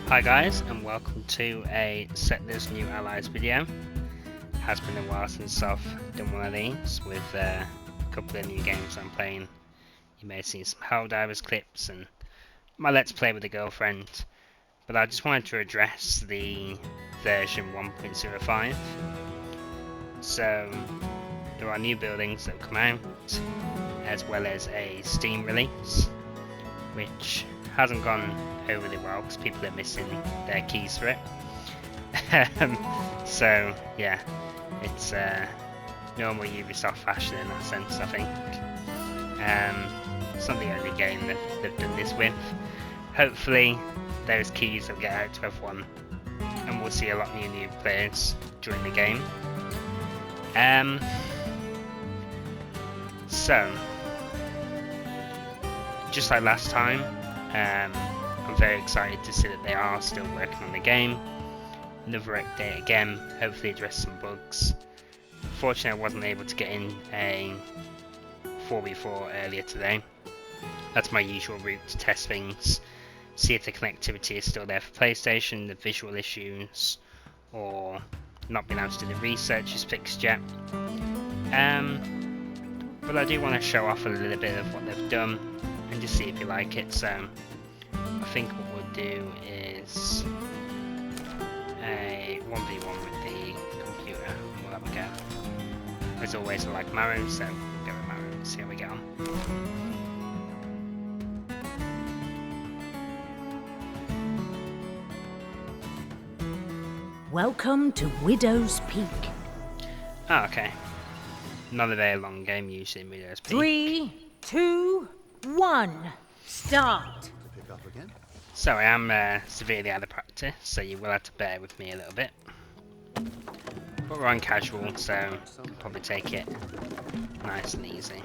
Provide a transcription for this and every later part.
Hi guys, and welcome to a Settlers New Allies video. Has been a while since I've done one of these with a couple of new games I'm playing. You may have seen some Helldivers clips and my Let's Play with a Girlfriend, but I just wanted to address the version 1.05. So there are new buildings that have come out, as well as a Steam release, which hasn't gone overly well because people are missing their keys for it. So yeah, it's normal Ubisoft fashion in that sense, I think. It's not the only game that they've done this with. Hopefully those keys will get out to everyone and we'll see a lot of new players during the game. So just like last time, I'm very excited to see that they are still working on the game. Another update again, hopefully address some bugs. Fortunately I wasn't able to get in a 4v4 earlier today. That's my usual route to test things, see if the connectivity is still there for PlayStation, the visual issues, or not being able to do the research is fixed yet. But I do want to show off a little bit of what they've done and just see if you like it. So I think what we'll do is a 1v1 with the computer and we'll have a go. As always I like Maru, so we'll go with Maru and see how we get on. Welcome to Widow's Peak. Oh, okay. Not a very long game usually in Widow's Peak. 3, 2, 1, start. Pick up again. So I am severely out of practice, so you will have to bear with me a little bit. But we're on casual, so I'll probably take it nice and easy.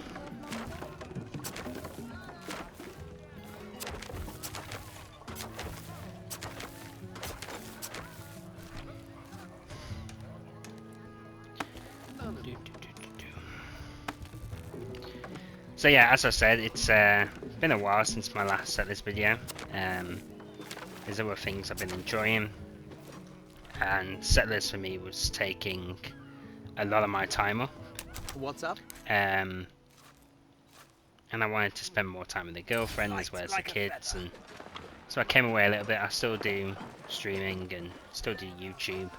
So yeah, as I said, it's been a while since my last Settlers video. There's other things I've been enjoying, and Settlers for me was taking a lot of my time up. What's up? And I wanted to spend more time with the girlfriend as well as the kids, and so I came away a little bit. I still do streaming and still do YouTube,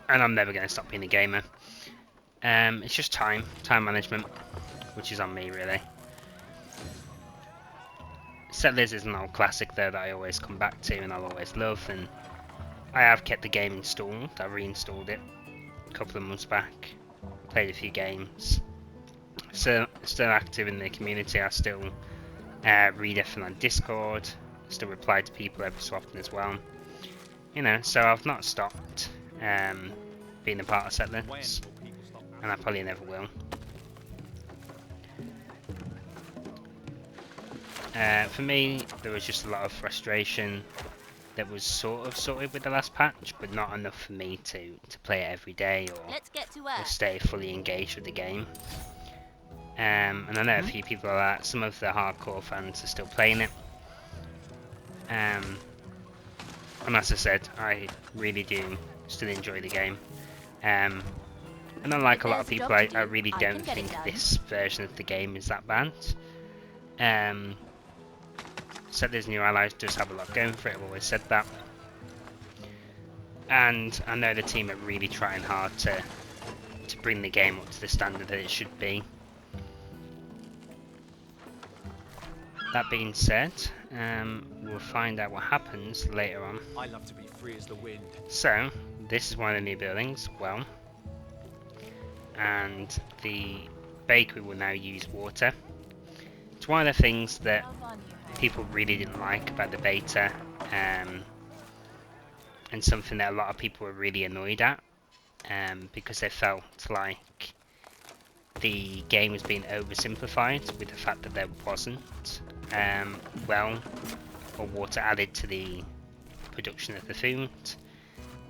and I'm never going to stop being a gamer. It's just time management, which is on me really. Settlers is an old classic though that I always come back to and I'll always love, and I have kept the game installed. I reinstalled it a couple of months back, played a few games. So still active in the community. I still read everything on Discord, still reply to people every so often as well. You know, so I've not stopped being a part of Settlers, and I probably never will. For me, there was just a lot of frustration that was sort of sorted with the last patch, but not enough for me to play it every day or stay fully engaged with the game. And I know a few people are that. Some of the hardcore fans are still playing it. And as I said, I really do still enjoy the game. And unlike a lot of people, I really don't think this version of the game is that bad. Settlers New Allies does have a lot going for it, I've always said that. And I know the team are really trying hard to bring the game up to the standard that it should be. That being said, we'll find out what happens later on. I love to be free as the wind. So, this is one of the new buildings, well, and the bakery will now use water. It's one of the things that people really didn't like about the beta, and something that a lot of people were really annoyed at, because they felt like the game was being oversimplified with the fact that there wasn't well or water added to the production of the food.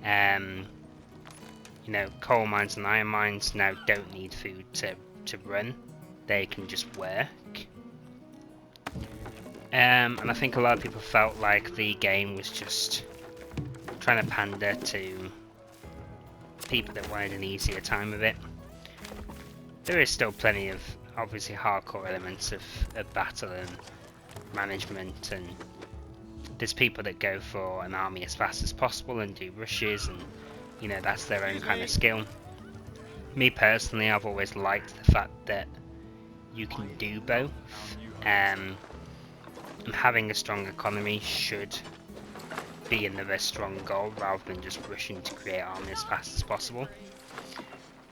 You know, coal mines and iron mines now don't need food to run, they can just work. And I think a lot of people felt like the game was just trying to pander to people that wanted an easier time of it. There is still plenty of obviously hardcore elements of battle and management, and there's people that go for an army as fast as possible and do rushes, and you know, that's their own kind of skill. Me personally, I've always liked the fact that you can do both, and having a strong economy should be another strong goal rather than just rushing to create army as fast as possible.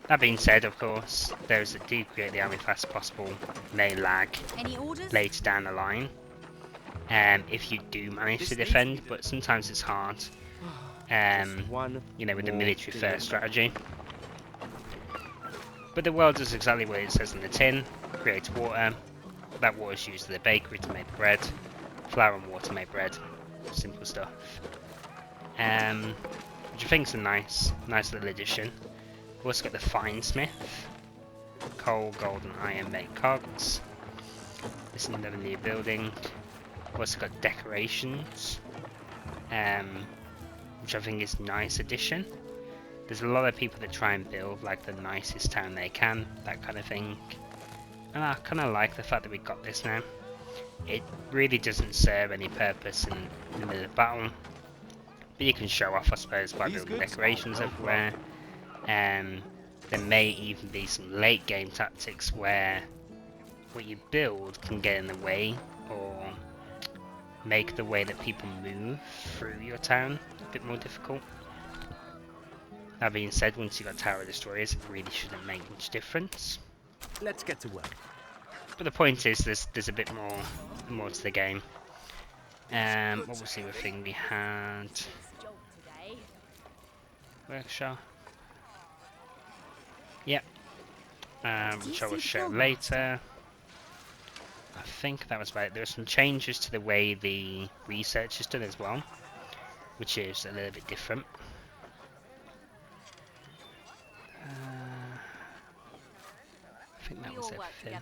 That being said, of course, those that do create the army as fast as possible may lag later down the line, if you do manage to defend, but sometimes it's hard, you know, with the military first strategy. But the world does exactly what it says in the tin. Creates water. That water is used in the bakery to make bread. Flour and water make bread. Simple stuff. Which I think is a nice little addition. We've also got the Finesmith. Coal, gold and iron make cogs. This is another new building. We've also got decorations. Which I think is a nice addition. There's a lot of people that try and build like the nicest town they can, that kind of thing. And I kind of like the fact that we got this now. It really doesn't serve any purpose in the middle of battle, but you can show off, I suppose, by building decorations everywhere. There may even be some late game tactics where what you build can get in the way or make the way that people move through your town a bit more difficult. That being said, once you've got Tower Destroyers, it really shouldn't make much difference. Let's get to work. But the point is, there's a bit more to the game. What was the other thing we had? Workshop. Yep. Which I will show later. I think that was about it. There were some changes to the way the research is done as well, which is a little bit different. I think that was everything.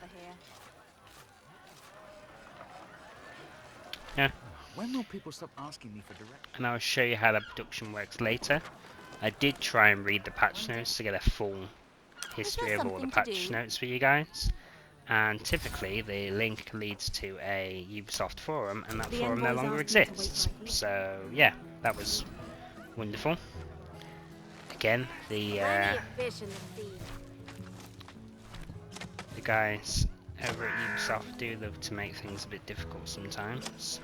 Yeah. When will people stop asking me for direct? And I'll show you how the production works later. I did try and read the patch notes to get a full history of all the patch notes for you guys. And typically the link leads to a Ubisoft forum, and that forum no longer exists. So yeah, that was wonderful. Again, the guys over at Ubisoft do love to make things a bit difficult sometimes.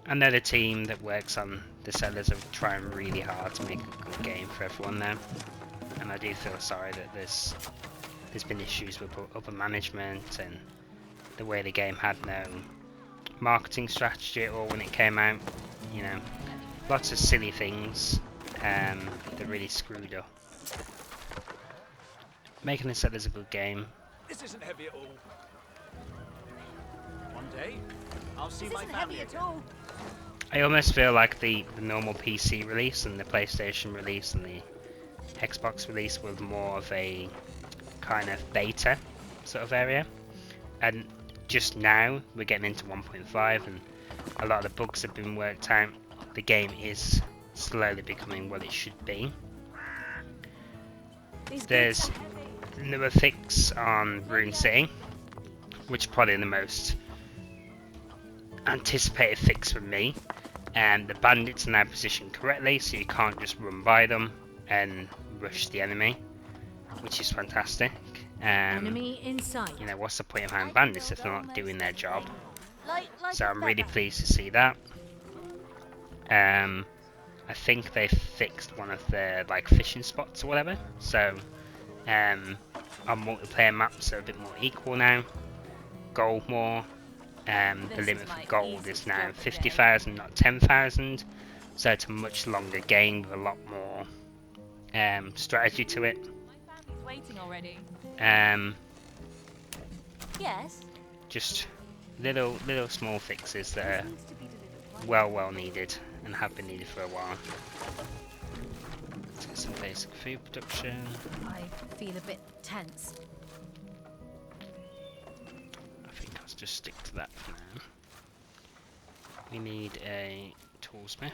I know the team that works on the Settlers are trying really hard to make a good game for everyone there, and I do feel sorry that there's been issues with upper management and the way the game had no marketing strategy at all when it came out. You know, lots of silly things that really screwed up. Making the Settlers a good game. This isn't heavy at all. One day, I'll see my family again. I almost feel like the normal PC release and the PlayStation release and the Xbox release were more of a kind of beta sort of area, and just now we're getting into 1.5 and a lot of the bugs have been worked out. The game is slowly becoming what it should be. There's another fix on Rune City, which is probably the most anticipated fix from me. And the bandits are now positioned correctly, so you can't just run by them and rush the enemy, which is fantastic. Enemy in sight. You know, what's the point of having bandits if they're not doing their job? So I'm really pleased to see that. I think they fixed one of their like fishing spots or whatever, so on multiplayer maps are a bit more equal now. Gold more. The limit for gold is now 50,000, not 10,000, so it's a much longer game with a lot more strategy to it. Waiting already. Yes. Just little small fixes that are well needed and have been needed for a while. Let's get some basic food production. I feel a bit tense. just stick to that for now. We need a toolsmith.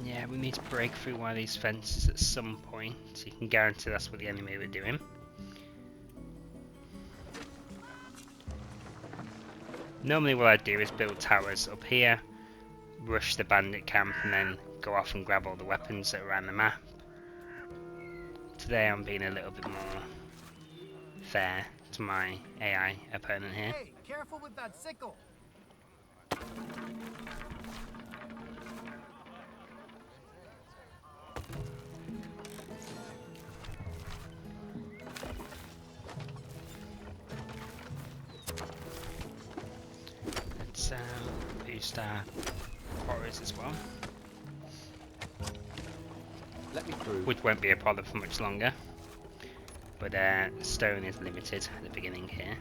Yeah, we need to break through one of these fences at some point. You can guarantee that's what the enemy were doing. Normally what I do is build towers up here, rush the bandit camp, and then go off and grab all the weapons that are around the map. Today I'm being a little bit more fair to my AI opponent here. Hey, careful with that sickle. Let's boost our quarries as well. Let me through. Which won't be a problem for much longer. But stone is limited at the beginning here.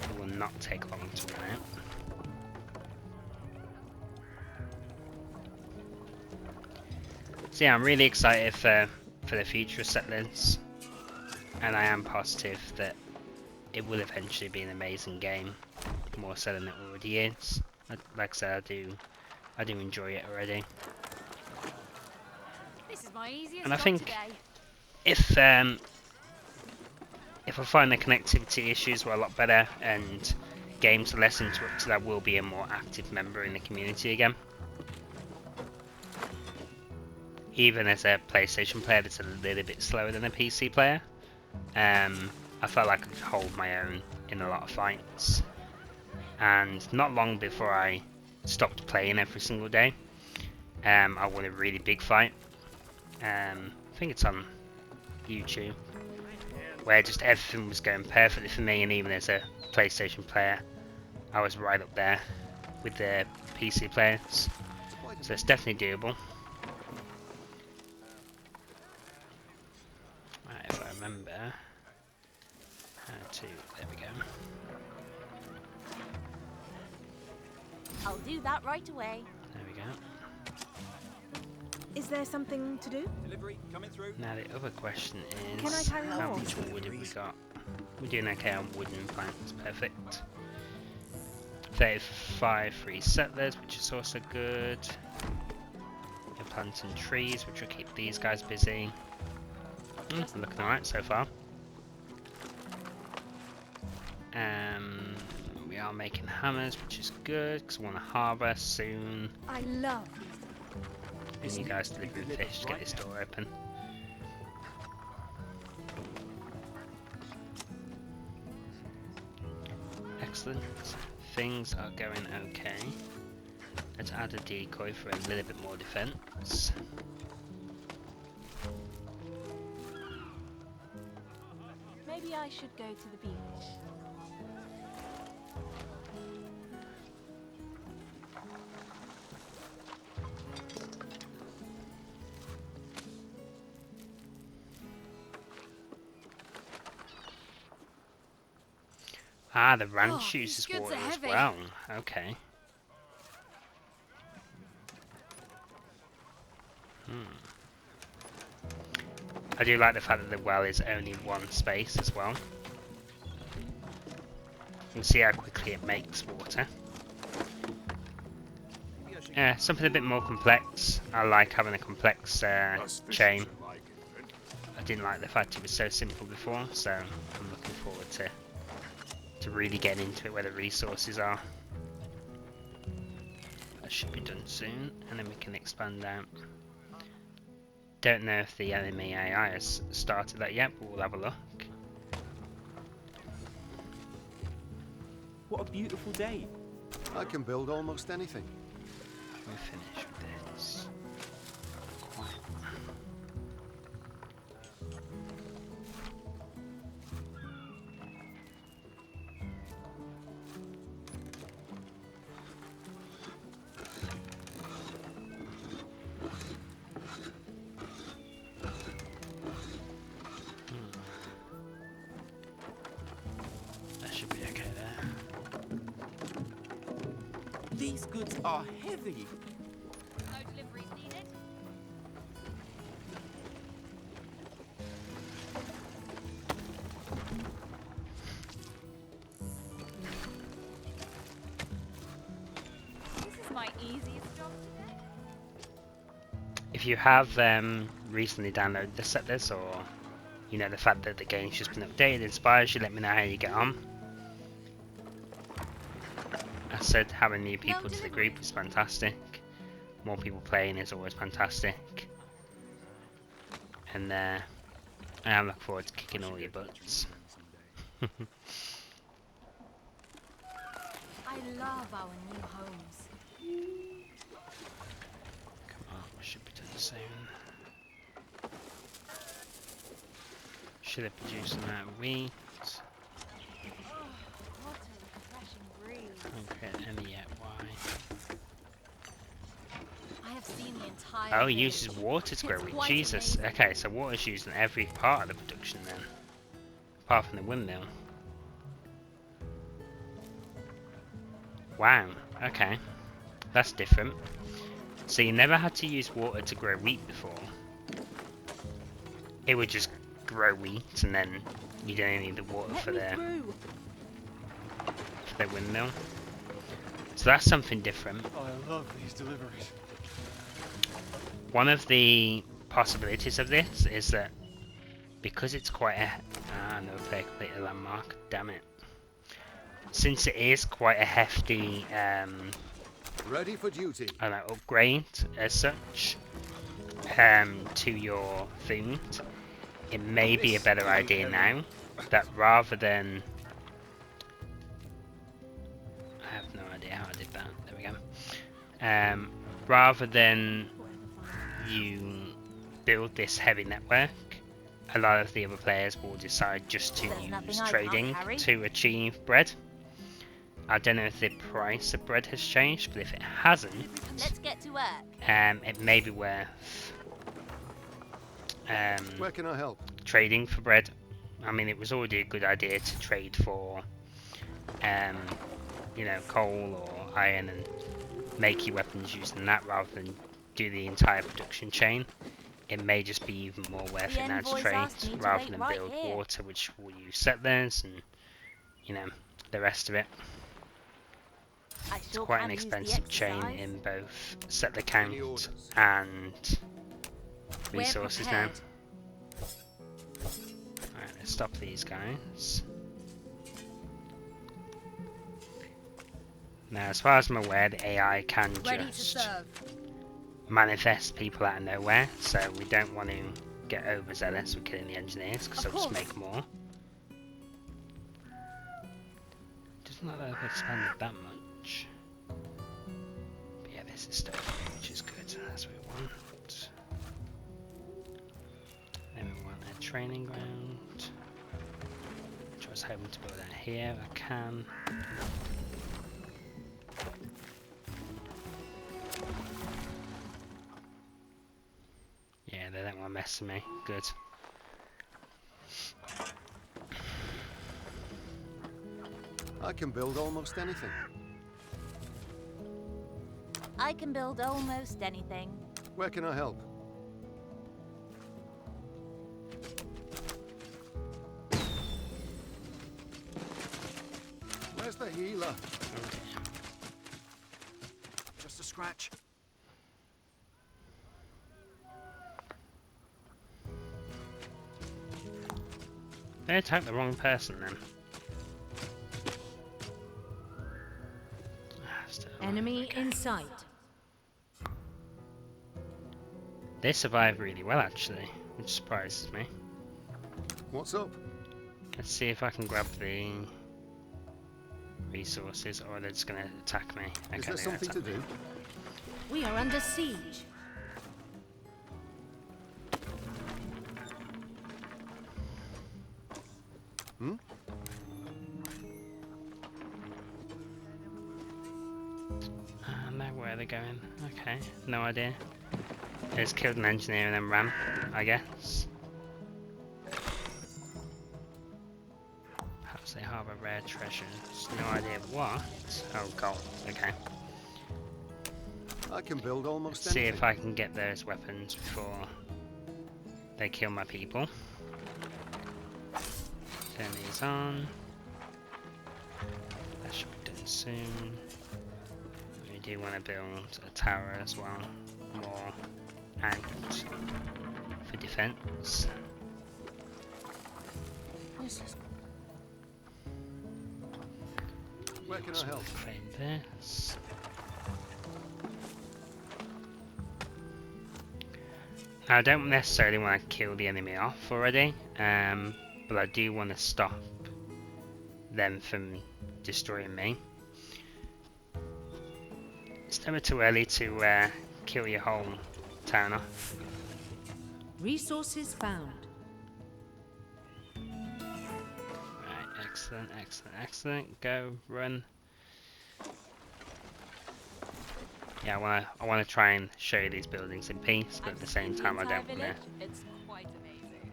It will not take long to run out. So yeah, I'm really excited for the future of Settlers, and I am positive that it will eventually be an amazing game, more so than it already is. Like I said, I do enjoy it already. This is my easiest And I job think today. if I find the connectivity issues were a lot better and games are less interrupted, I will be a more active member in the community again. Even as a PlayStation player that's a little bit slower than a PC player, I felt like I could hold my own in a lot of fights. And not long before I stopped playing every single day, I won a really big fight. I think it's on YouTube, where just everything was going perfectly for me, and even as a PlayStation player, I was right up there with the PC players. So it's definitely doable. Right, if I remember how to, there we go. I'll do that right away. There we go. Is there something to do? Delivery coming through. Now the other question is, Can I carry how on? much wood have we got? We're doing okay on wooden planks, perfect. 35 free settlers, which is also good. We're planting trees, which will keep these guys busy. Looking alright so far. We are making hammers, which is good, because we want to harbour soon. I love. And you guys delivering fish to get this door open. Excellent. Things are going okay. Let's add a decoy for a little bit more defense. Maybe I should go to the beach. Ah, the ranch Oh, uses these goods water are as heavy. well. Okay. I do like the fact that the well is only one space as well. You can see how quickly it makes water. Something a bit more complex. I like having a complex chain. I didn't like the fact it was so simple before, so I'm looking forward to really getting into it where the resources are. That should be done soon, and then we can expand out. Don't know if the enemy AI has started that yet, but we'll have a look. What a beautiful day. I can build almost anything. We'll finish with this. Quite. That should be okay there. These goods goods are heavy. No deliveries needed. This is my easiest job today. If you have recently downloaded the Settlers, or you know the fact that the game's just been updated, inspires you, let me know how you get on. As said, having new people to the group is fantastic. More people playing is always fantastic. And I am looking forward to kicking all your butts. I love our new homes. Come on, we should be doing soon. Should have produced some out of wheat. What a refreshing breeze. Can't create any yet, why? I have seen the entire Oh, it village. uses water to grow It's wheat. quite Jesus. amazing. Okay, so water's used in every part of the production then. Apart from the windmill. Wow, okay. That's different. So you never had to use water to grow wheat before. It would just grow wheat and then you don't need the water for Let me the through. windmill. So that's something different. Oh, I love these deliveries. One of the possibilities of this is that because it's quite a no player completed a landmark, damn it. Since it is quite a hefty Ready for duty. I don't know, upgrade as such to your food, it may be a better idea now that rather than I have no idea how I did that. There we go. Rather than you build this heavy network, a lot of the other players will decide just to There's nothing use I can't trading carry. to achieve bread. I don't know if the price of bread has changed, but if it hasn't, Let's get to work. it may be worth Where can I help? trading for bread. I mean, it was already a good idea to trade for, you know, coal or iron and make your weapons using that rather than do the entire production chain. It may just be even more worth The it now to envoys trade asked me to rather wait than right build here. water, which will use settlers and, you know, the rest of it. I It's sure quite can an use the expensive chain exercise. in both settler Any count orders? and We're resources now. prepared. Alright, let's stop these guys. Now, as far as I'm aware, the AI can Ready to just serve. manifest people out of nowhere, so we don't want to get overzealous with killing the engineers, because Of they'll just course. make more. Doesn't look like they've expanded that much. But yeah, this is stuff, which is good. That's what we want. Then we want a training ground. Which I was hoping to build out here. I can. Yeah, they don't want to mess with me. Good. I can build almost anything. I can build almost anything. Where can I help? Where's the healer? Just a scratch. They attacked the wrong person then. Still, Enemy in sight. they survived really well actually, which surprises me. What's up? Let's see if I can grab the resources, or they're just going to attack me. Okay, Is there they're gonna something to attack me. do? We are under siege. Hmm? No, where are they going? Okay, no idea. They just killed an engineer and then ran, I guess. Perhaps they harbour rare treasures. No idea what. Oh, gold. Okay. I can build almost See anything. if I can get those weapons before they kill my people. Turn these on. That should be done soon. We do want to build a tower as well. More out for defense. Where can I help? Frame this. Now, I don't necessarily want to kill the enemy off already, but I do want to stop them from destroying me. It's never too early to kill your whole town off. Resources found. Right, excellent, excellent, excellent. Go, run. Yeah, I wanna try and show you these buildings in peace, but at the same time I don't wanna. It's quite amazing.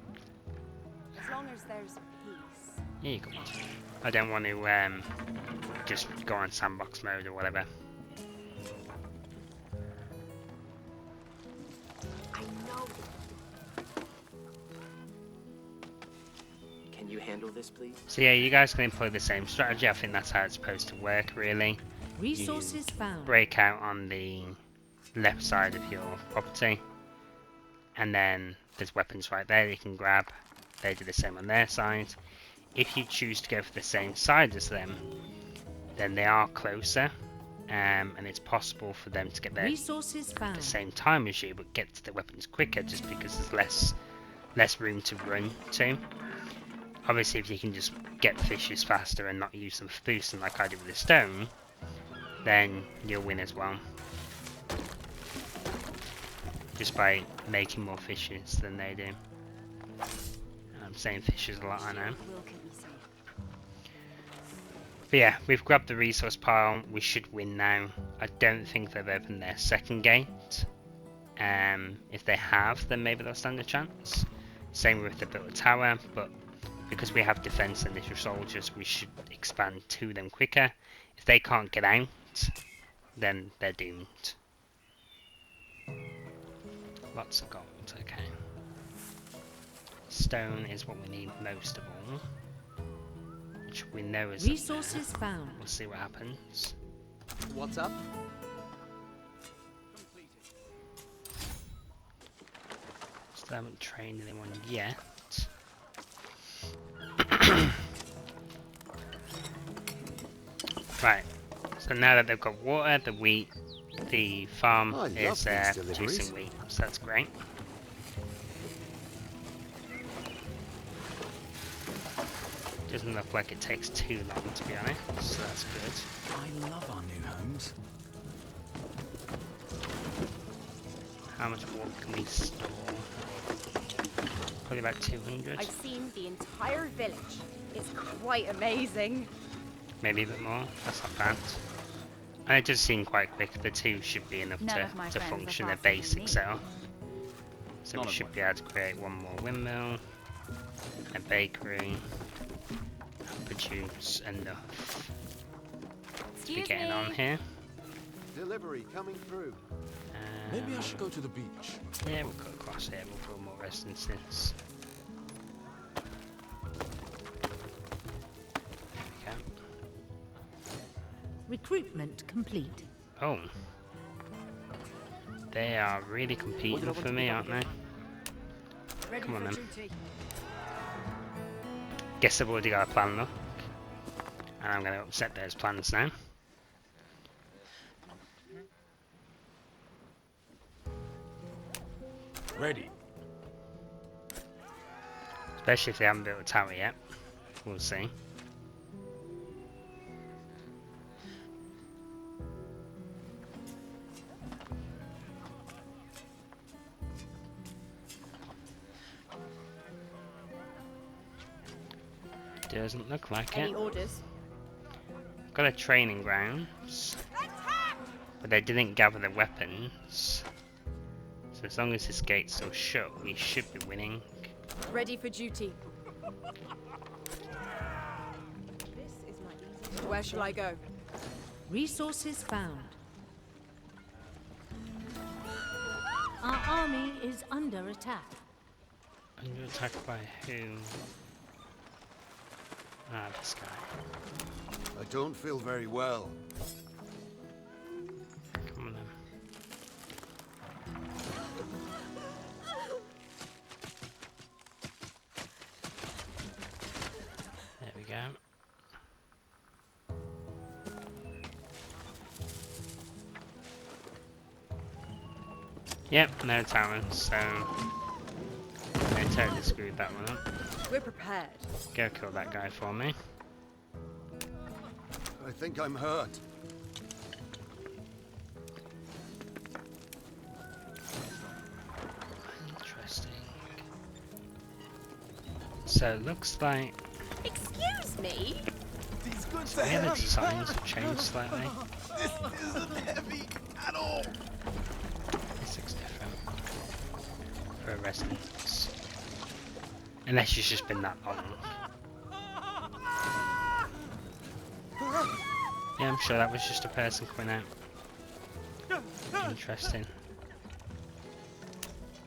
As long as there's peace. Yeah, you got one. I don't want to just go on sandbox mode or whatever. I know. Can you handle this, please? So yeah, you guys can employ the same strategy. I think that's how it's supposed to work, really. Resources found. Break out on the left side of your property, and then there's weapons right there you can grab. They do the same on their side. If you choose to go for the same side as them, then they are closer, and it's possible for them to get there Resources at found. the same time as you, but get to the weapons quicker, just because there's less room to run to. Obviously, if you can just get fishes faster and not use them for boosting like I did with the stone, then you'll win as well. Just by making more fishes than they do. I'm saying fishes a lot, I know. Will keep me safe. But yeah, we've grabbed the resource pile. We should win now. I don't think they've opened their second gate. If they have, then maybe they'll stand a chance. Same with the built a tower, but because we have defense and initial soldiers, we should expand to them quicker. If they can't get out, then they're doomed. Lots of gold, okay. Stone is what we need most of all, which we know is Resources found. We'll see what happens. What's up? Still haven't trained anyone yet. Right, so now that they've got water, the wheat, the farm I love is these deliveries. producing wheat, so that's great. Doesn't look like it takes too long, to be honest, so that's good. I love our new homes. How much water can we store? Probably about 200, I've seen the entire village. It's quite amazing. maybe a bit more. That's not bad. And it does seem quite quick. The two should be enough None of my to friends are function a faster than basic me. setup. So None we of should mine. be able to create one more windmill, a bakery, and produce enough to be Excuse getting me. on here. Delivery coming through. Maybe I should go to the beach. Yeah, we'll go across here. We'll build more residences. Okay. Recruitment complete. Oh. They are really competing for me, aren't they? Ready Come on, for then. duty. Guess I've already got a plan, look. And I'm going to upset those plans now. Ready. Especially if they haven't built a tower yet. We'll see. Doesn't look like Any it. orders? Got a training grounds. But they didn't gather the weapons. So as long as this gate's still shut, we should be winning. Ready for duty. Where shall I go? Resources found. is under attack. Under attack by whom? Ah, this guy. I don't feel very well. Come on then. There we go. Yep, no talent, so I totally screwed that one up. We're prepared. Go kill that guy for me. I think I'm hurt. Interesting. So it looks like Excuse me? These goods the other designs have changed slightly. This isn't heavy at all. This looks different for a residence. Unless it's just been that long. Yeah, I'm sure that was just a person coming out. Interesting.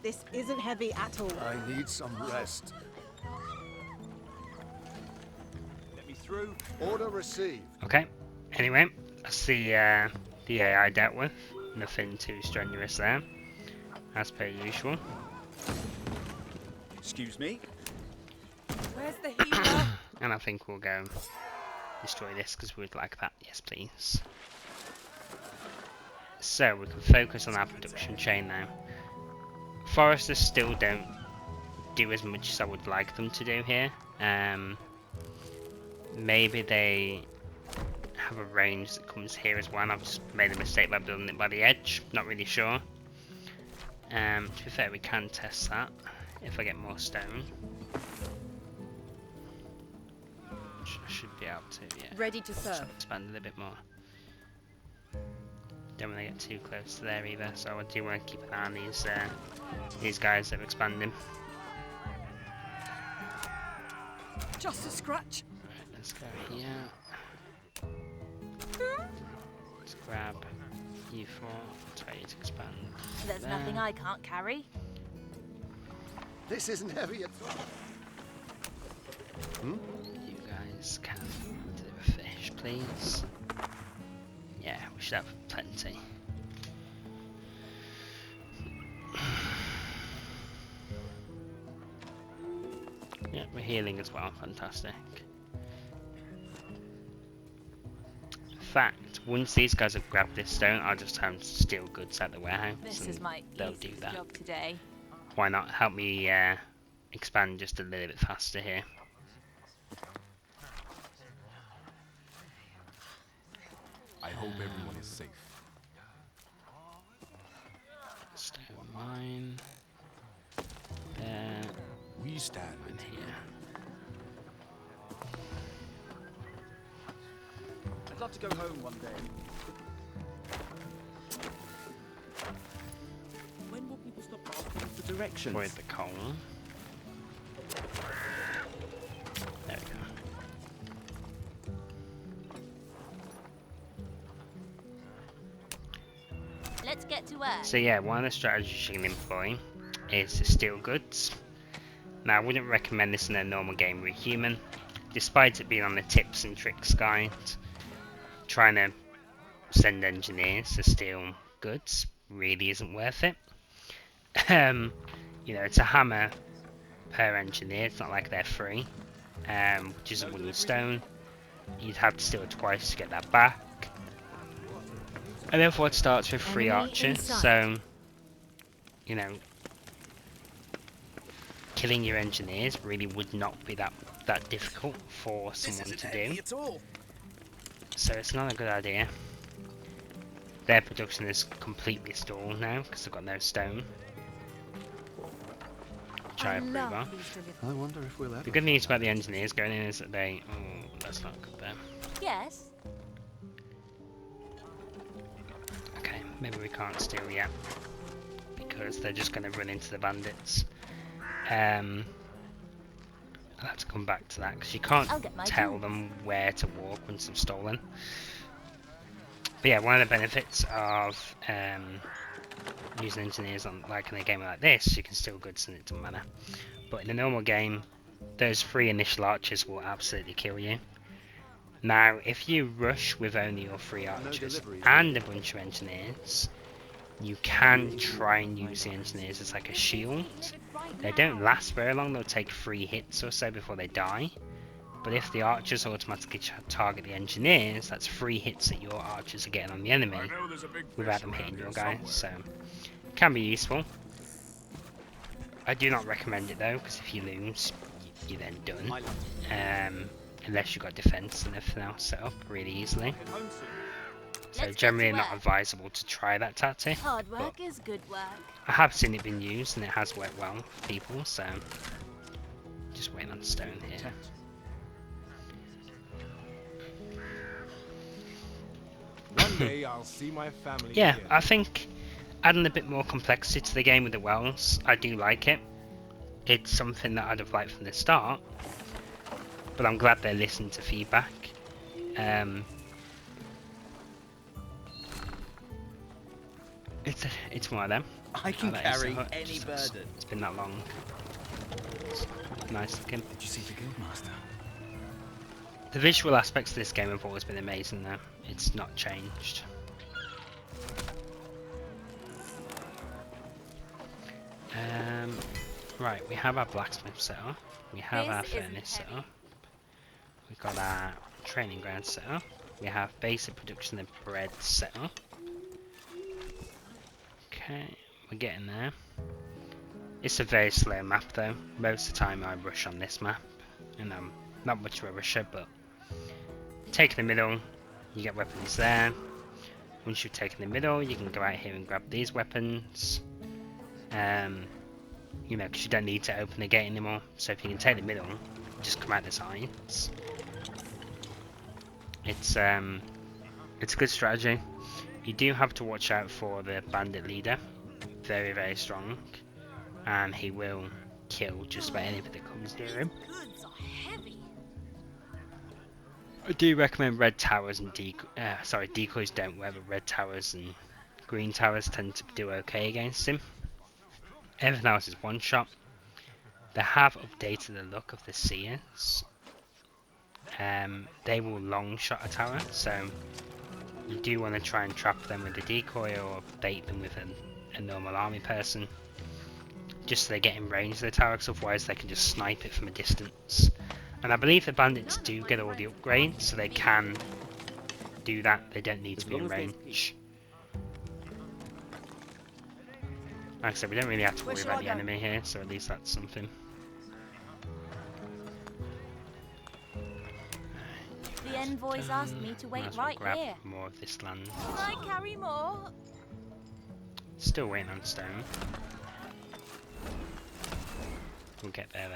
This isn't heavy at all. I need some rest. Let me through. Order received. Okay. Anyway, that's the AI dealt with. Nothing too strenuous there, as per usual. Excuse me. Where's the healer? And I think we'll go destroy this because we'd like that. Yes, please. So we can focus on our production chain now. Foresters still don't do as much as I would like them to do here. Maybe they have a range that comes here as well. And I've just made a mistake by building it by the edge. Not really sure. To be fair, we can test that if I get more stone. I should be able to, yeah. Ready to serve. Expand it a bit more. Don't want to get too close to there either, so I do want to keep an eye on these guys that are expanding. Just a scratch. Right, let's go here. Let's grab you four. Try to expand. There's there. nothing I can't carry. This isn't heavy at all. Hmm? You guys can deliver fish, please. Yeah, we should have plenty. Yeah, we're healing as well. Fantastic. In fact, once these guys have grabbed this stone, I'll just have them steal goods at the warehouse. This and is my they'll do easiest that. job today. Why not help me expand just a little bit faster here? I hope everyone is safe. Stone mine. There We stand and here. I'd love to go home one day. When will people stop asking for directions? Avoid the coal. There we go. Let's get to work. So yeah, one of the strategies you can employ is to steal goods. Now I wouldn't recommend this in a normal game with human, despite it being on the tips and tricks guide. Trying to send engineers to steal goods really isn't worth it. You know, it's a hammer per engineer, it's not like they're free, which is a wooden stone. You'd have to steal it twice to get that back. And therefore it starts with 3 Enemy archers, in sight. so, you know, killing your engineers really would not be that difficult for someone to do. At all. So it's not a good idea. Their production is completely stalled now because they've got no stone. Which I approve of. I wonder if we'll ever. The good news about the engineers going in is that they... Oh, that's not good there. Yes. Okay, maybe we can't steal yet. Because they're just going to run into the bandits. I'll have to come back to that because you can't I'll get my tell tools. them where to walk once they've stolen. But yeah, one of the benefits of using engineers on like in a game like this, you can still goods and it doesn't matter. But in a normal game, those 3 initial archers will absolutely kill you. Now, if you rush with only your 3 archers and a bunch of engineers, you can try and use the engineers as like a shield. They don't last very long, they'll take 3 hits or so before they die. But if the archers automatically target the engineers, that's 3 hits that your archers are getting on the enemy without them hitting your guy, so it can be useful. I do not recommend it though, because if you lose, you're then done. Unless you've got defense and everything else set up really easily. So generally not advisable to try that tactic. Hard work is good work. I have seen it being used and it has worked well for people, so just waiting on stone here. One day I'll see my family. Yeah, again. I think adding a bit more complexity to the game with the wells, I do like it. It's something that I'd have liked from the start, but I'm glad they listened to feedback. It's one of them. I can that is the carry hut. any burden. It's been that long. It's nice looking. Did you see the Guildmaster? The visual aspects of this game have always been amazing though. It's not changed. Right, we have our blacksmith set up. We have our furnace set up. We've got our training ground set up. We have basic production of bread set up. Okay, we're getting there. It's a very slow map though. Most of the time I rush on this map. And I'm not much of a rusher, but take the middle, you get weapons there. Once you've taken the middle, you can go out here and grab these weapons. You know, because you don't need to open the gate anymore. So if you can take the middle, just come out the sides. It's a good strategy. You do have to watch out for the bandit leader. Very, very strong. And he will kill just about anything that comes near him. Goods are heavy. I do recommend red towers and decoys don't work, but red towers and green towers tend to do okay against him. Everything else is one shot. They have updated the look of the seers. They will long shot a tower, so you do want to try and trap them with a decoy or bait them with a normal army person, just so they get in range of the tower, because otherwise they can just snipe it from a distance. And I believe the bandits do get all the upgrades, so they can do that. They don't need to be in range. Like I said, we don't really have to worry about the enemy here, so at least that's something. The envoys asked me to Might wait as well right grab here. more of this land. Can I carry more? Still waiting on stone. We'll get there.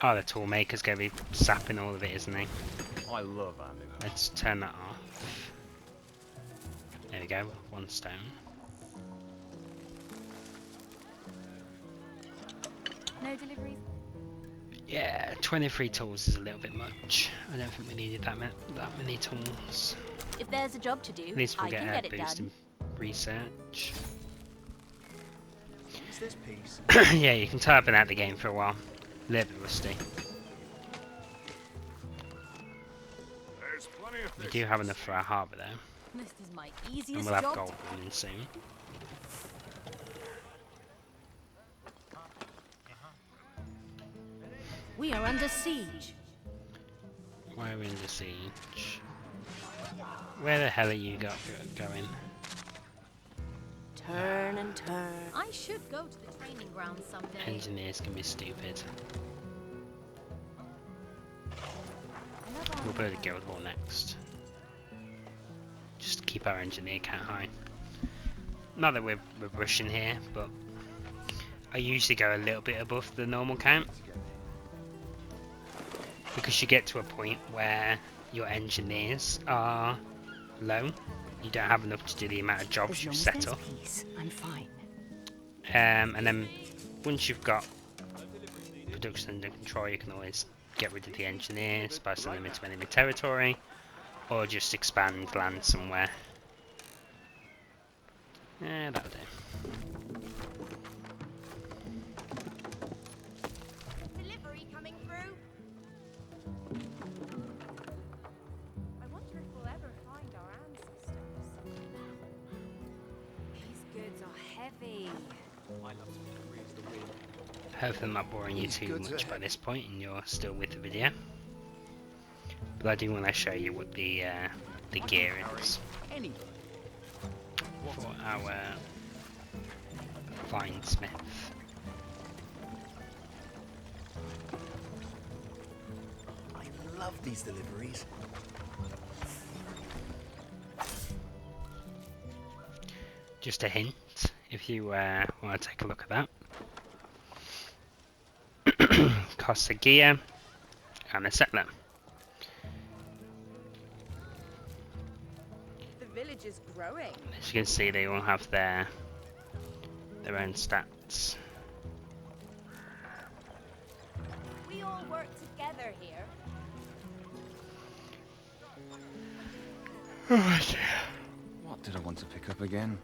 Oh, the toolmaker's going to be sapping all of it, isn't he? I love handing out. Let's turn that off. There we go, 1 stone. No deliveries. Yeah, 23 tools is a little bit much. I don't think we needed that many tools. If there's a job to do, At least we'll I can get get a it boost done. in research. Is this piece? Yeah, you can tell I've been out of the game for a while. A little bit rusty. There's plenty of We do have enough for our harbour though. This is my And easiest we'll have job. gold running soon. We are under siege. Why are we in the siege? Where the hell are you going? Turn and turn. I should go to the training ground someday. Engineers can be stupid. Another We'll build a guild hall next. Just to keep our engineer count high. Not that we're rushing here, but I usually go a little bit above the normal count. Because you get to a point where your engineers are low. You don't have enough to do the amount of jobs As you've long as set there's up. peace, I'm fine. And then once you've got production under control, you can always get rid of the engineers by sending them into enemy territory, or just expand land somewhere. Yeah, that'll do. Delivery coming through. I wonder if we'll ever find our ancestors. These goods are heavy. Hopefully I'm not boring you too much by this point and you're still with the video. But I do want to show you what the gear is for our fine smith. I love these deliveries. Just a hint, if you want to take a look at that. Costs a gear and a settler. The village is growing. As you can see, they all have their own stats. We all work together here. Oh dear. What did I want to pick up again?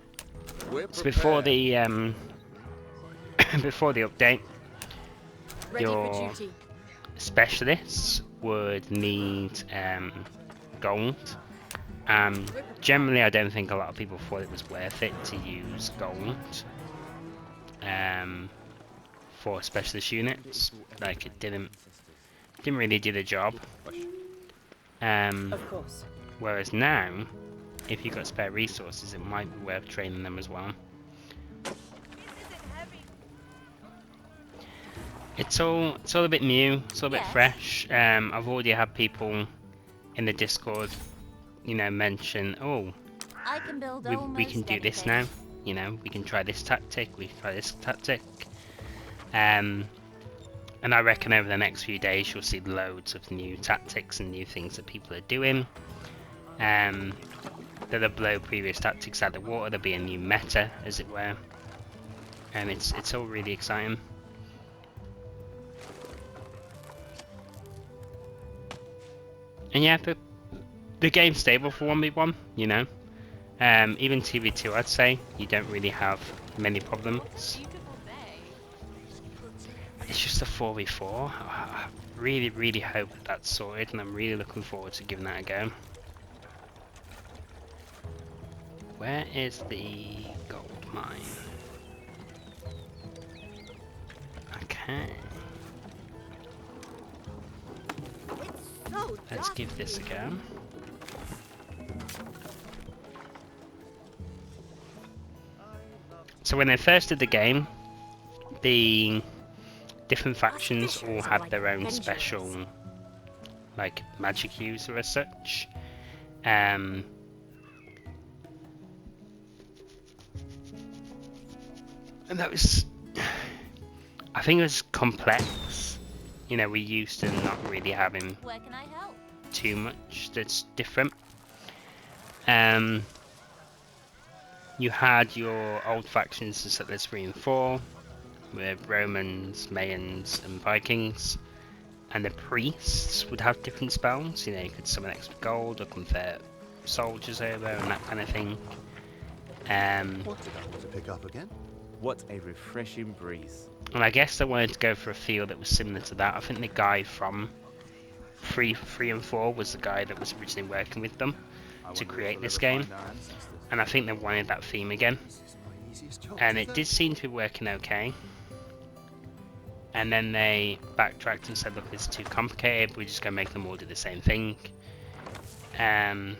We're So before prepared. the before the update, Ready your for duty. specialists would need gold. Generally, I don't think a lot of people thought it was worth it to use gold for specialist units. Like it didn't really do the job. Of course. Whereas now, if you've got spare resources, it might be worth training them as well. This isn't heavy. It's all a bit new, it's all a bit Yes. fresh. I've already had people in the Discord, you know, mention, oh, I can build we almost can do this anything. now. You know, we can try this tactic, we can try this tactic. And I reckon over the next few days you'll see loads of new tactics and new things that people are doing. That'll blow previous tactics out of the water. There'll be a new meta, as it were. And it's all really exciting. And yeah, the game's stable for 1v1, you know. Even 2v2, I'd say, you don't really have many problems. Beautiful day. It's just a 4v4. I really, really hope that that's sorted, and I'm really looking forward to giving that a go. Where is the gold mine? Okay, It's so let's give this a go. So when they first did the game, the different factions all had their own special, like, magic user as such. And that was, I think it was complex. You know, we used to not really having Where can I help? too much that's different. You had your old factions, the Settlers 3 and 4, with Romans, Mayans, and Vikings, and the priests would have different spells. You know, you could summon extra gold or convert soldiers over and that kind of thing. What did I want to pick up again? What a refreshing breeze. And I guess they wanted to go for a feel that was similar to that. I think the guy from 3 and 4 was the guy that was originally working with them to create this game, and I think they wanted that theme again, This is my easiest job. and it did seem to be working okay. And then they backtracked and said, look, it's too complicated, we're just going to make them all do the same thing. And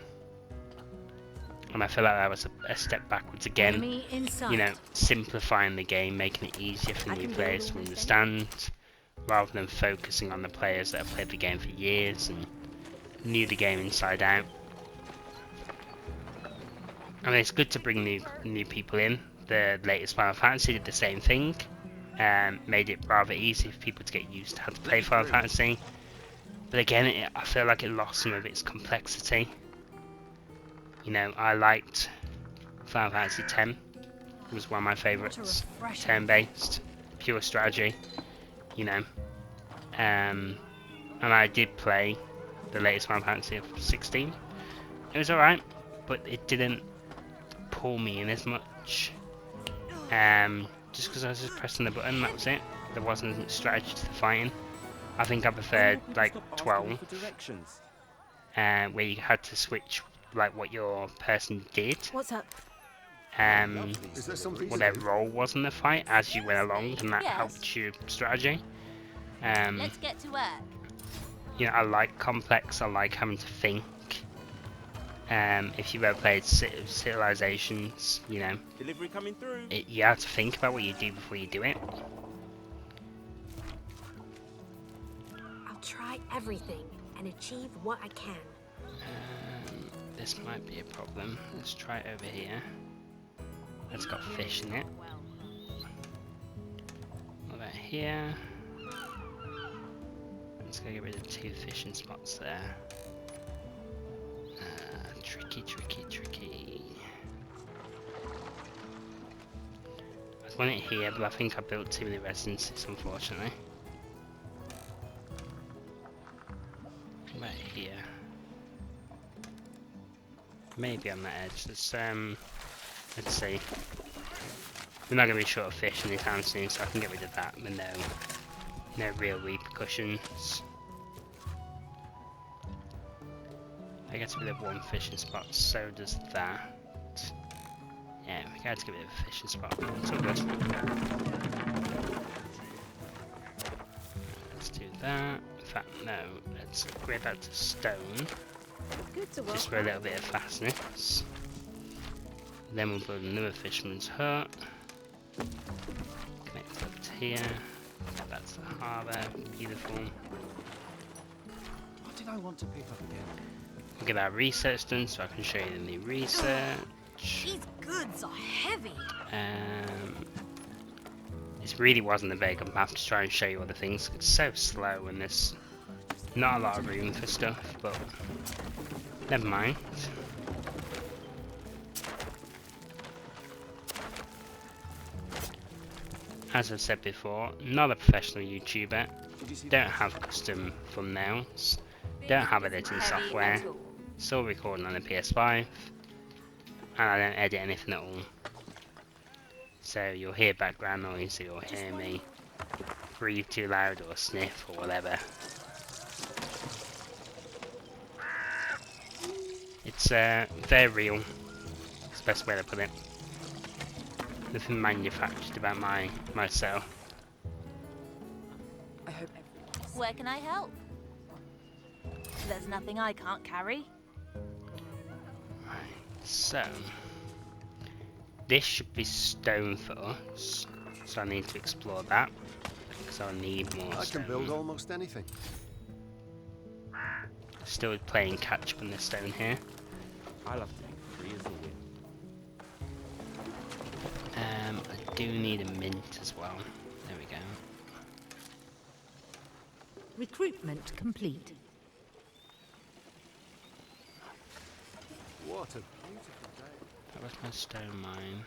I feel like that was a step backwards again. Enemy inside. You know, simplifying the game, making it easier for I new can build players to almost understand, rather than focusing on the players that have played the game for years and knew the game inside out. I mean, it's good to bring new people in. The latest Final Fantasy did the same thing, made it rather easy for people to get used to how to play Final Fantasy. But again, I feel like it lost some of its complexity. You know, I liked Final Fantasy X. It was one of my favourites. Turn-based, pure strategy. You know, and I did play the latest Final Fantasy of 16. It was alright, but it didn't pull me in as much much. Just because I was just pressing the button, that was it. There wasn't strategy to the fighting. I think I preferred like 12, Directions. where you had to switch like what your person did, What's up? Is there something what to their do? role was in the fight as you went along, and that Yes. helped your strategy. Let's get to work. You know, I like complex. I like having to think. If you've ever played Civilizations, you know, Delivery coming through. you have to think about what you do before you do it. I'll try everything and achieve what I can. This might be a problem. Let's try it over here. It's got fish in it. What about here? Let's go get rid of 2 fishing spots there. Tricky, tricky, tricky. I want it here, but I think I built too many residences, unfortunately. Right here. Maybe on that edge. Let's see. We're not gonna be short of fish anytime soon, so I can get rid of that with no real repercussions. I get rid of 1 fishing spot, so does that. Yeah, we got to get rid of a fishing spot. It's all good. Let's do that. In fact, no. Let's upgrade that to stone. Good to Just for a little bit of fastness. Then we'll build another fisherman's hut. Connect up to here. That's the harbour. Beautiful. What did I want to pick up again? We'll get our research done so I can show you the new research. These goods are heavy. This really wasn't a very good map to try and show you all the things. It's so slow and there's not a lot of room for stuff, but never mind. As I've said before, not a professional YouTuber, don't have custom thumbnails, don't have editing software, still recording on a PS5, and I don't edit anything at all. So you'll hear background noise, or you'll hear me breathe too loud or sniff or whatever. It's very real, it's the best way to put it. Nothing manufactured about myself. I hope Where can I help? There's nothing I can't carry. So, this should be stone for us, so I need to explore that, because I'll need more I stone. can build almost anything. Still playing catch up on the stone here. I love to be free as the wind. I do need a mint as well. There we go. recruitment complete. What a beautiful day. That was my stone mine.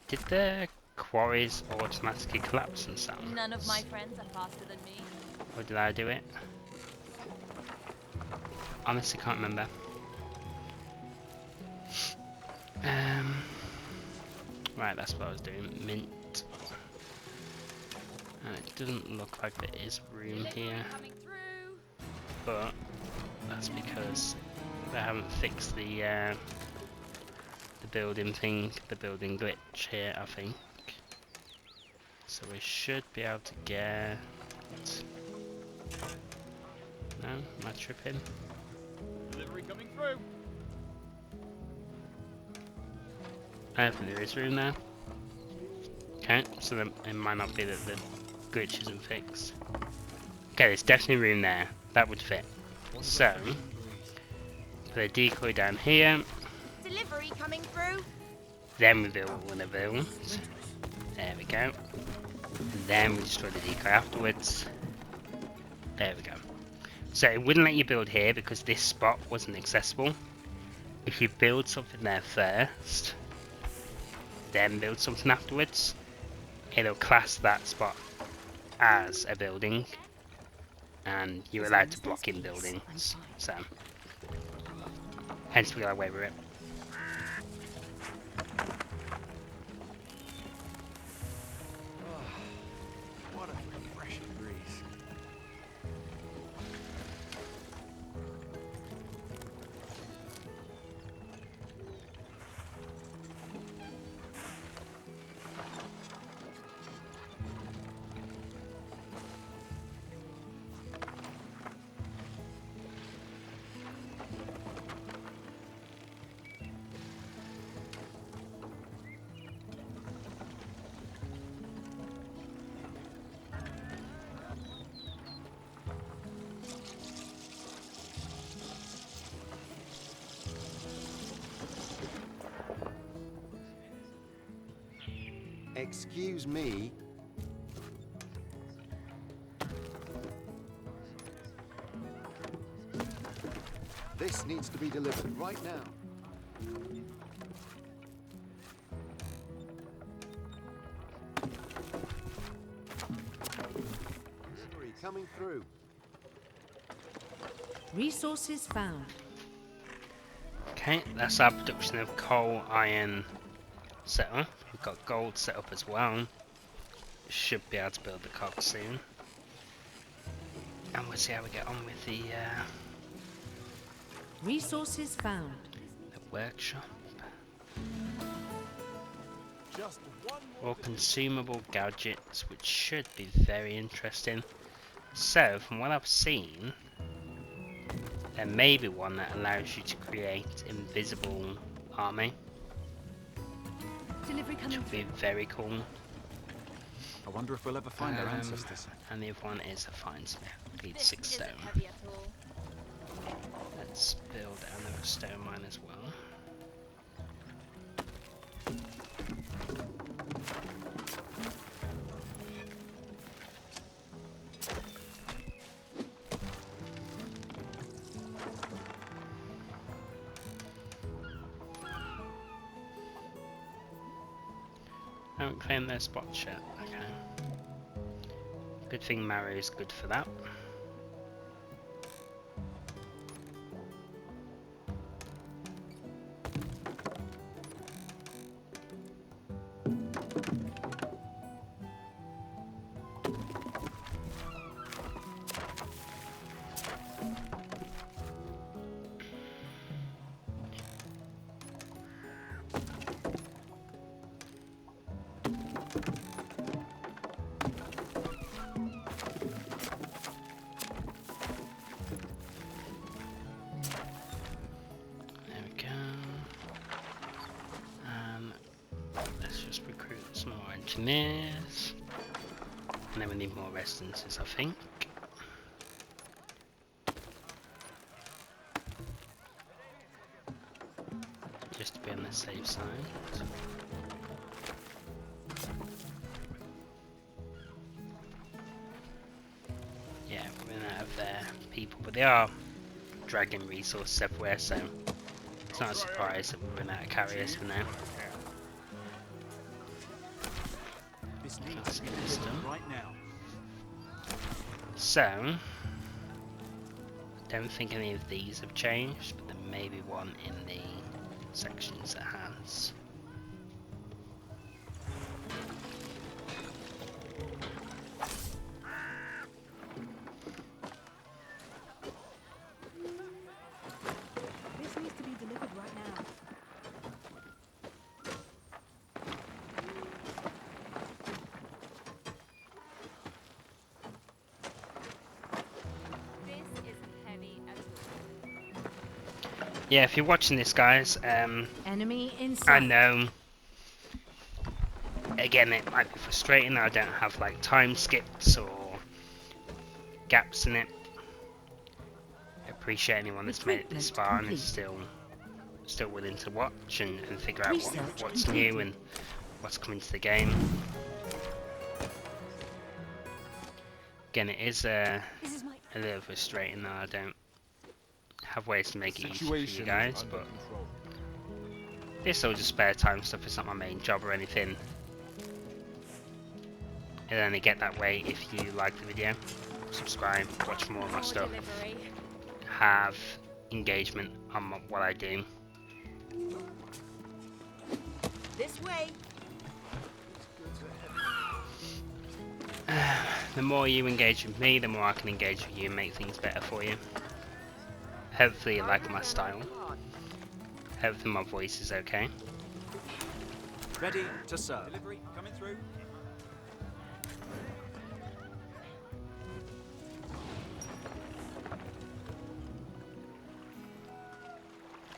Did the quarries automatically collapse themselves? None of my friends are faster than me. Or did I do it? Honestly can't remember. Right, that's what I was doing. Mint. And it doesn't look like there is room here, Coming through. but that's because they haven't fixed the building thing, the building glitch here, I think. So we should be able to get... No? Am I tripping? Delivery coming through. Hopefully there is room there. Okay, so then it might not be that the glitch isn't fixed. Okay, there's definitely room there. That would fit. So, put a decoy down here. Delivery coming through. Then we build one of those. There we go. And then we destroy the decoy afterwards. There we go. So it wouldn't let you build here because this spot wasn't accessible. If you build something there first, then build something afterwards, it'll class that spot as a building, and you're allowed to block in buildings. So Hence we got away with it. What a refreshing breeze. Excuse me. This needs to be delivered right now. Delivery coming through. Resources found. Okay, that's our production of coal, iron set up. We've got gold set up as well. Should be able to build the cog soon. And we'll see how we get on with the Resources found. workshop. Just one more. Or consumable gadgets, which should be very interesting. So, from what I've seen, there may be one that allows you to create invisible army, Delivery which coming would be very cool. I wonder if we'll ever find our ancestors. And the other one is a fine smith. Need This 6 isn't stone. heavy at all. Let's build another stone mine as well. Haven't claimed their spot yet. Okay. Good thing Mario is good for that. There we go. Let's just recruit some more engineers. And then we need more residences, I think. Just to be on the safe side. Yeah, we're running out of people, but they are dragging resources everywhere, so it's not a surprise that we're running out of carriers for now. This Let's needs to be get this delivered done. right now. So, I don't think any of these have changed, but there may be one in the sections that has. This needs to be delivered right now. This isn't heavy at all. Yeah, if you're watching this, guys, Enemy in sight. I know. Again, it might be frustrating. I don't have like time skips or gaps in it. I appreciate anyone that's made it this far and is still willing to watch and figure out what's new and what's coming to the game. Again, it is a little frustrating that I don't have ways to make it easy for you guys, but this all just spare time stuff. It's not my main job or anything. It'll only get that way if you like the video, subscribe, watch more of my stuff. Delivery. Have engagement on what I do. This way. The more you engage with me, the more I can engage with you and make things better for you. Hopefully you like my style. Hopefully my voice is okay. Ready to serve. Delivery coming through.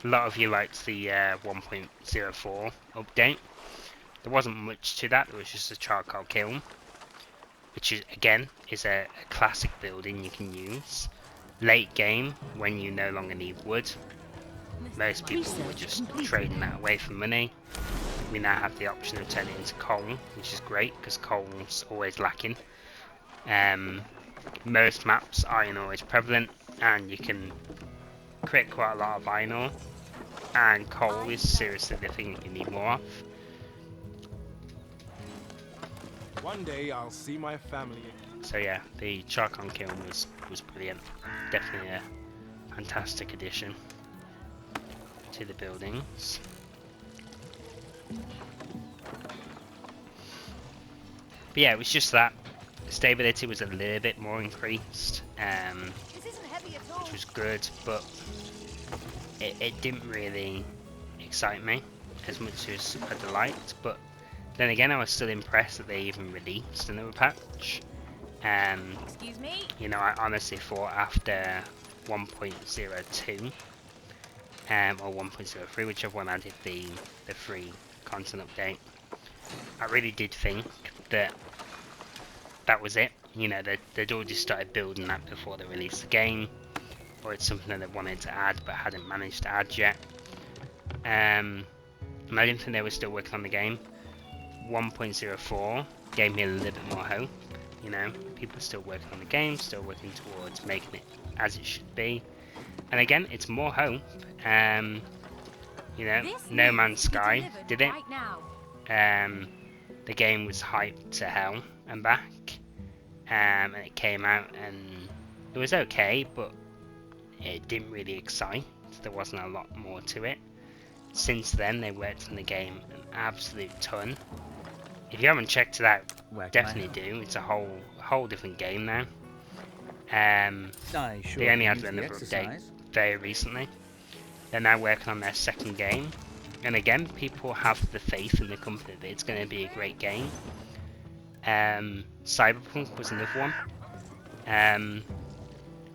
A lot of you liked the 1.04 update. There wasn't much to that, it was just a charcoal kiln. Which is, again, is a classic building you can use. Late game, when you no longer need wood. Most people were just trading that away for money. We now have the option of turning it into coal, which is great, because coal's always lacking. Most maps, iron ore is prevalent, and you can create quite a lot of iron ore. And coal is seriously the thing you need more of. One day I'll see my family again. So yeah, the charcoal kiln was brilliant. Definitely a fantastic addition to the buildings. But yeah, it was just that stability was a little bit more increased, This isn't heavy at all. which was good, but it didn't really excite me as much as I'd liked. But then again, I was still impressed that they even released another patch. Excuse me. You know, I honestly thought after 1.02 or 1.03, whichever one added the free content update, I really did think that that was it. You know, they'd already started building that before they released the game, or it's something that they wanted to add but hadn't managed to add yet. And I didn't think they were still working on the game. 1.04 gave me a little bit more hope. You know, people are still working on the game, still working towards making it as it should be. And again, it's more hope. You know, No Man's Sky did it. Right now. The game was hyped to hell and back. And it came out and it was okay, but it didn't really excite. There wasn't a lot more to it. Since then, they worked on the game an absolute ton. If you haven't checked it out, definitely do. It's a whole different game now. They only had another update very recently. They're now working on their second game, and again, people have the faith in the company that it's going to be a great game. Cyberpunk was another one.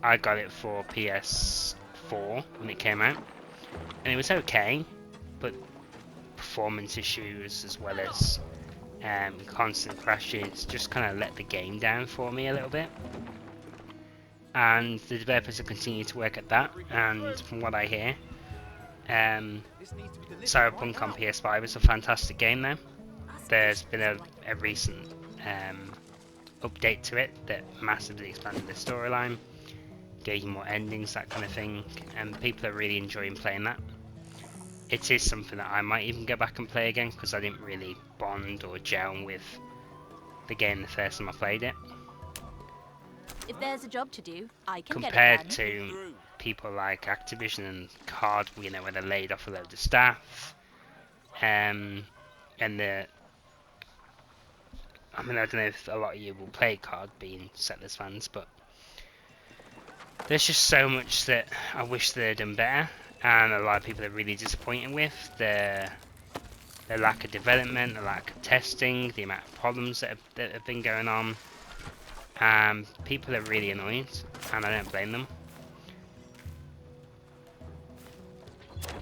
I got it for PS4 when it came out, and it was okay, but performance issues as well as constant crashes just kind of let the game down for me a little bit. And the developers have continued to work at that, and from what I hear, Cyberpunk on PS5 is a fantastic game now. There's been a recent update to it that massively expanded the storyline, gave you more endings, that kind of thing, and people are really enjoying playing that. It is something that I might even go back and play again, because I didn't really bond or gel with the game the first time I played it. If there's a job to do, I can Compared get it done. to people like Activision and COD, you know, where they laid off a load of staff, and I mean, I don't know if a lot of you will play COD, being Settlers fans, but there's just so much that I wish they'd done better, and a lot of people are really disappointed with the lack of development, the lack of testing, the amount of problems that have been going on. People are really annoyed, and I don't blame them.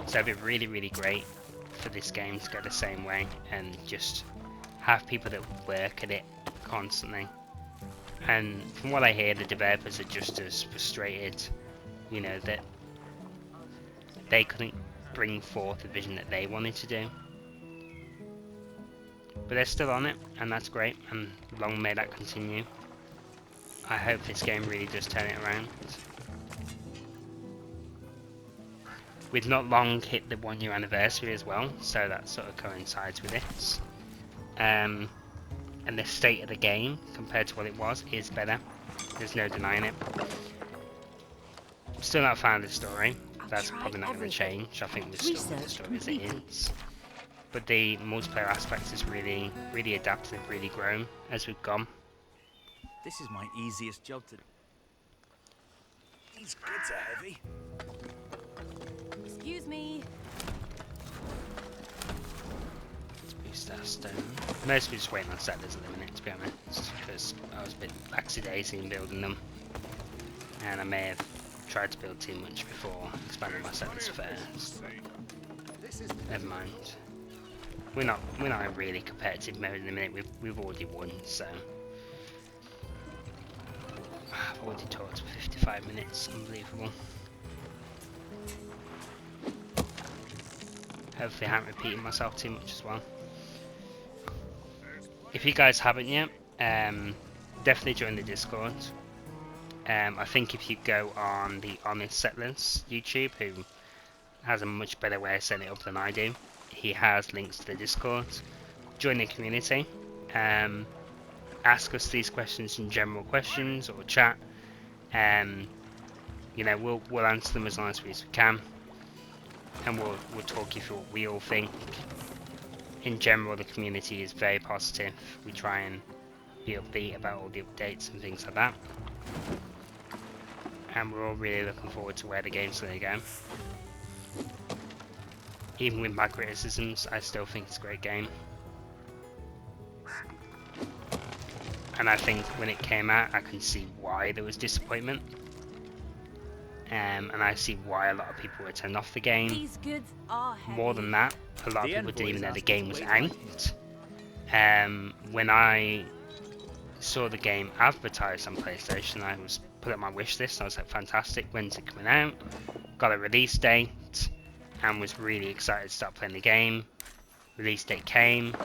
So it'd be really, really great for this game to go the same way and just have people that work at it constantly. And from what I hear, the developers are just as frustrated, you know, that they couldn't bring forth the vision that they wanted to do. But they're still on it, and that's great, and long may that continue. I hope this game really does turn it around. We've not long hit the 1 year anniversary as well, so that sort of coincides with this. And the state of the game, compared to what it was, is better. There's no denying it. Still not found the story. that's try probably not going to everything. change. I think we're still with the Research story as it completed. is. But the multiplayer aspect is really adapted, really grown as we've gone. This is my easiest job to... These goods are heavy. Excuse me. Let's boost our stone. Mostly just waiting on settlers at the minute, to be honest, because I was a bit lackadaisy in building them. And I may have tried to build too much before expanding my settlers first. Never mind. We're not in really competitive mode in the minute. We've already won, so I've already talked for 55 minutes. Unbelievable. Hopefully I haven't repeated myself too much as well. If you guys haven't yet, definitely join the Discord. I think if you go on the Honest Settlers YouTube, who has a much better way of setting it up than I do, he has links to the Discord. Join the community. Ask us these questions in general questions or chat. You know, we'll answer them as honestly as we can, and we'll talk you through what we all think. In general, the community is very positive. We try and be upbeat about all the updates and things like that. And we're all really looking forward to where the game's going to go. Even with my criticisms, I still think it's a great game. And I think when it came out, I can see why there was disappointment. And I see why a lot of people were turned off the game. These goods are heavy. More than that, a lot of people didn't even know the game was out. When I saw the game advertised on PlayStation, I was put up my wish list. I was like, fantastic, when's it coming out? Got a release date, and was really excited to start playing the game. Release date came,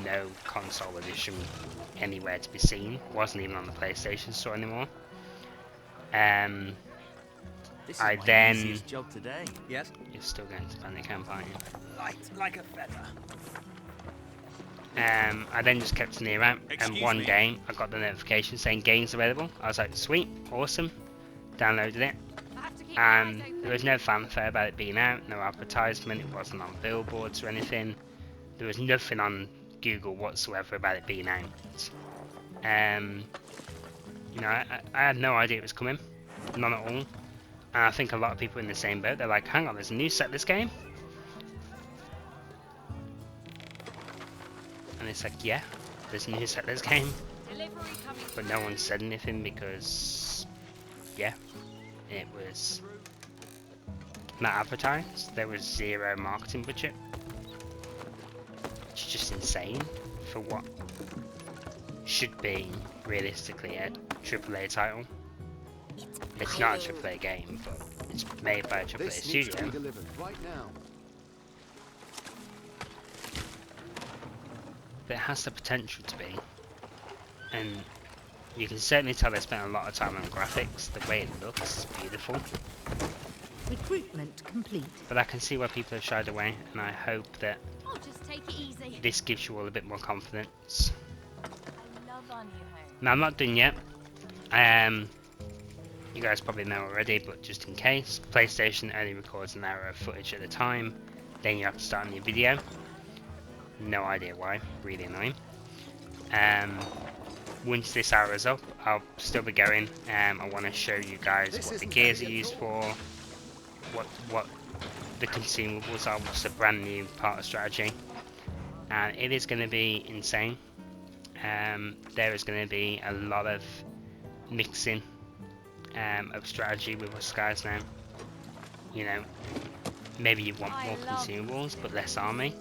no console edition anywhere to be seen. Wasn't even on the PlayStation Store anymore. This is I my then... easiest job today. Yes? You're still going to Bandicamp, aren't you? Light like a feather. I then just kept an ear out, and Excuse one me? day I got the notification saying games available. I was like, sweet, awesome. Downloaded it, I have to keep my eyes and open. there was no fanfare about it being out, no advertisement, it wasn't on billboards or anything. There was nothing on Google whatsoever about it being out. You know, I had no idea it was coming, none at all. And I think a lot of people in the same boat. They're like, hang on, there's a new Settlers game? And it's like, yeah, there's a new Settlers game. Delivery coming. But no one said anything because, yeah, it was not advertised. There was zero marketing budget. Which is just insane for what should be, realistically, a AAA title. It's not a AAA game, but it's made by a AAA This needs to be studio. delivered right now. But it has the potential to be. And you can certainly tell they spent a lot of time on graphics. The way it looks is beautiful. Recruitment complete. But I can see why people have shied away, and I hope that I'll just take it easy. this gives you all a bit more confidence. I love our new home. Now, I'm not done yet. You guys probably know already, but just in case, PlayStation only records an hour of footage at a time. Then you have to start a new video. No idea why. Really annoying. Once this hour is up, I'll still be going. I want to show you guys what the gears are used for, what the consumables are, what's a brand new part of strategy, and it is going to be insane. There is going to be a lot of mixing of strategy with us guys now. You know, maybe you want more consumables but less army.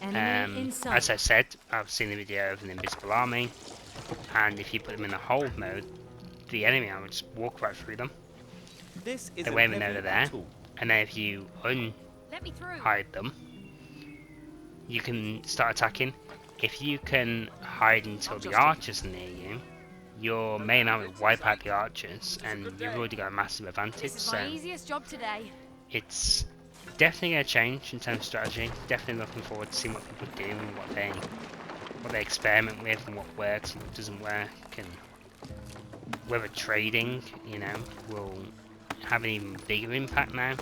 Enemy in sight. As I said, I've seen the video of an invisible army, and if you put them in a hold mode, the enemy army would just walk right through them. This is They won't even know they're there. And then if you Let me through. unhide them, you can start attacking. If you can hide until the archers are near you, your main army will wipe out the archers, and you've already got a massive advantage. This is So my easiest job today. it's definitely going to change in terms of strategy. Definitely looking forward to seeing what people do and what they experiment with and what works and what doesn't work, and whether trading, you know, will have an even bigger impact now.